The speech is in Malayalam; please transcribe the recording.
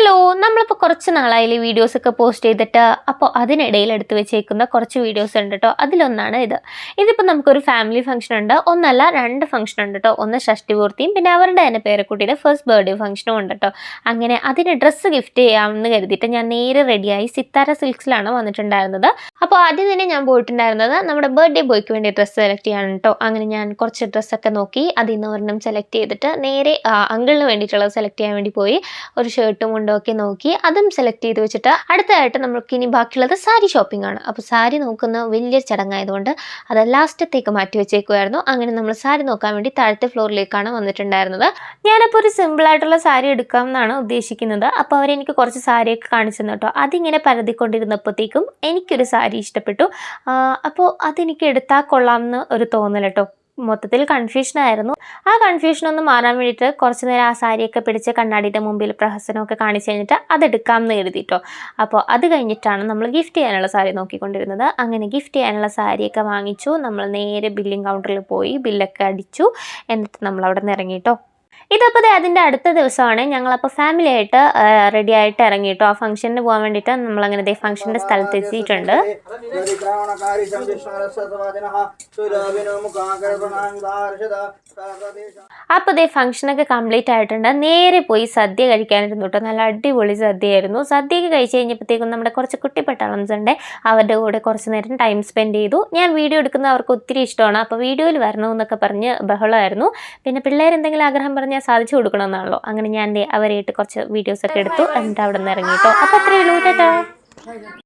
ഹലോ, നമ്മളിപ്പോൾ കുറച്ച് നാളായാലും വീഡിയോസൊക്കെ പോസ്റ്റ് ചെയ്തിട്ട് അപ്പോൾ അതിനിടയിൽ എടുത്ത് വെച്ചേക്കുന്ന കുറച്ച് വീഡിയോസ് ഉണ്ട് കേട്ടോ. അതിലൊന്നാണ് ഇതിപ്പോൾ നമുക്കൊരു ഫാമിലി ഫംഗ്ഷൻ ഉണ്ട്, ഒന്നല്ല രണ്ട് ഫംഗ്ഷൻ ഉണ്ട് കേട്ടോ. ഒന്ന് ഷഷ്ടിപൂർത്തിയും പിന്നെ അവരുടെ തന്നെ പേരക്കുട്ടിയുടെ ഫസ്റ്റ് ബർത്ത്ഡേ ഫംഗ്ഷനും ഉണ്ട് കേട്ടോ. അങ്ങനെ അതിന് ഡ്രസ്സ് ഗിഫ്റ്റ് ചെയ്യാമെന്ന് കരുതിയിട്ട് ഞാൻ നേരെ റെഡിയായി സിത്താര സിൽക്സിലാണ് വന്നിട്ടുണ്ടായിരുന്നത്. അപ്പോൾ ആദ്യം തന്നെ ഞാൻ പോയിട്ടുണ്ടായിരുന്നത് നമ്മുടെ ബർത്ത്ഡേ ബോയ്ക്ക് വേണ്ടി ഡ്രസ്സ് സെലക്ട് ചെയ്യാൻ കേട്ടോ. അങ്ങനെ ഞാൻ കുറച്ച് ഡ്രസ്സൊക്കെ നോക്കി അതിൽ നിന്ന് ഒരെണ്ണം സെലക്ട് ചെയ്തിട്ട് നേരെ അങ്കിളിന് വേണ്ടിയിട്ടുള്ളത് സെലക്ട് ചെയ്യാൻ വേണ്ടി പോയി. ഒരു ഷർട്ടും മുണ്ടൊക്കെ നോക്കി അതും സെലക്ട് ചെയ്ത് വെച്ചിട്ട് അടുത്തതായിട്ട് നമുക്ക് ഇനി ബാക്കിയുള്ളത് സാരി ഷോപ്പിംഗ് ആണ്. അപ്പോൾ സാരി നോക്കുന്ന വലിയ ചടങ്ങായതുകൊണ്ട് അത് ലാസ്റ്റത്തേക്ക് മാറ്റി വെച്ചേക്കുമായിരുന്നു. അങ്ങനെ നമ്മൾ സാരി നോക്കാൻ വേണ്ടി താഴത്തെ ഫ്ലോറിലേക്കാണ് വന്നിട്ടുണ്ടായിരുന്നത്. ഞാനപ്പോൾ ഒരു സിമ്പിളായിട്ടുള്ള സാരി എടുക്കാം എന്നാണ് ഉദ്ദേശിക്കുന്നത്. അപ്പോൾ അവരെനിക്ക് കുറച്ച് സാരിയൊക്കെ കാണിച്ചു തന്നു കേട്ടോ. അതിങ്ങനെ പരതിക്കൊണ്ടിരുന്നപ്പോഴത്തേക്കും എനിക്കൊരു സാരി ഇഷ്ടപ്പെട്ടു. അപ്പോൾ അതെനിക്ക് എടുത്താൽ കൊള്ളാമെന്ന് ഒരു തോന്നൽ കേട്ടോ. മൊത്തത്തിൽ കൺഫ്യൂഷനായിരുന്നു. ആ കൺഫ്യൂഷനൊന്ന് മാറാൻ വേണ്ടിയിട്ട് കുറച്ച് നേരം ആ സാരിയൊക്കെ പിടിച്ച് കണ്ണാടിയുടെ മുമ്പിൽ പ്രഹസനമൊക്കെ കാണിച്ച് കഴിഞ്ഞിട്ട് അതെടുക്കാമെന്ന് കരുതിയിട്ടോ. അപ്പോൾ അത് കഴിഞ്ഞിട്ടാണ് നമ്മൾ ഗിഫ്റ്റ് ചെയ്യാനുള്ള സാരി നോക്കിക്കൊണ്ടിരുന്നത്. അങ്ങനെ ഗിഫ്റ്റ് ചെയ്യാനുള്ള സാരിയൊക്കെ വാങ്ങിച്ചു. നമ്മൾ നേരെ ബില്ലിംഗ് കൗണ്ടറിൽ പോയി ബില്ലൊക്കെ അടിച്ചു. എന്നിട്ട് നമ്മൾ അവിടെ നിന്ന് ഇറങ്ങിയിട്ടോ. ഇതപ്പോൾ അതിൻ്റെ അടുത്ത ദിവസമാണ്. ഞങ്ങളപ്പോൾ ഫാമിലി ആയിട്ട് റെഡി ആയിട്ട് ഇറങ്ങിയിട്ടോ. ആ ഫംഗ്ഷന് പോകാൻ വേണ്ടിയിട്ട് നമ്മളങ്ങനെ ഫംഗ്ഷൻ്റെ സ്ഥലത്ത് എത്തിയിട്ടുണ്ട്. അപ്പോൾ ഫംഗ്ഷനൊക്കെ കംപ്ലീറ്റ് ആയിട്ടുണ്ട്. നേരെ പോയി സദ്യ കഴിക്കാനിരുന്നു കേട്ടോ. നല്ല അടിപൊളി സദ്യയായിരുന്നു. സദ്യയൊക്കെ കഴിച്ച് കഴിഞ്ഞപ്പോഴത്തേക്കും നമ്മുടെ കുറച്ച് കുട്ടിപ്പട്ടാളംസ് ഉണ്ട്. അവരുടെ കൂടെ കുറച്ച് നേരം ടൈം സ്പെൻഡ് ചെയ്തു. ഞാൻ വീഡിയോ എടുക്കുന്നത് അവർക്ക് ഒത്തിരി ഇഷ്ടമാണ്. അപ്പോൾ വീഡിയോയിൽ വരണമെന്നൊക്കെ പറഞ്ഞ് ബഹളമായിരുന്നു. പിന്നെ പിള്ളേരെന്തെങ്കിലും ആഗ്രഹം പറഞ്ഞാൽ സാധിച്ചു കൊടുക്കണമെന്നാണല്ലോ. അങ്ങനെ ഞാൻ അവരായിട്ട് കുറച്ച് വീഡിയോസൊക്കെ എടുത്തു. എന്നിട്ട് അവിടെ നിന്ന് ഇറങ്ങിയിട്ടോ. അപ്പോൾ അത്രയേ ഉള്ളൂ. ടാറ്റാ.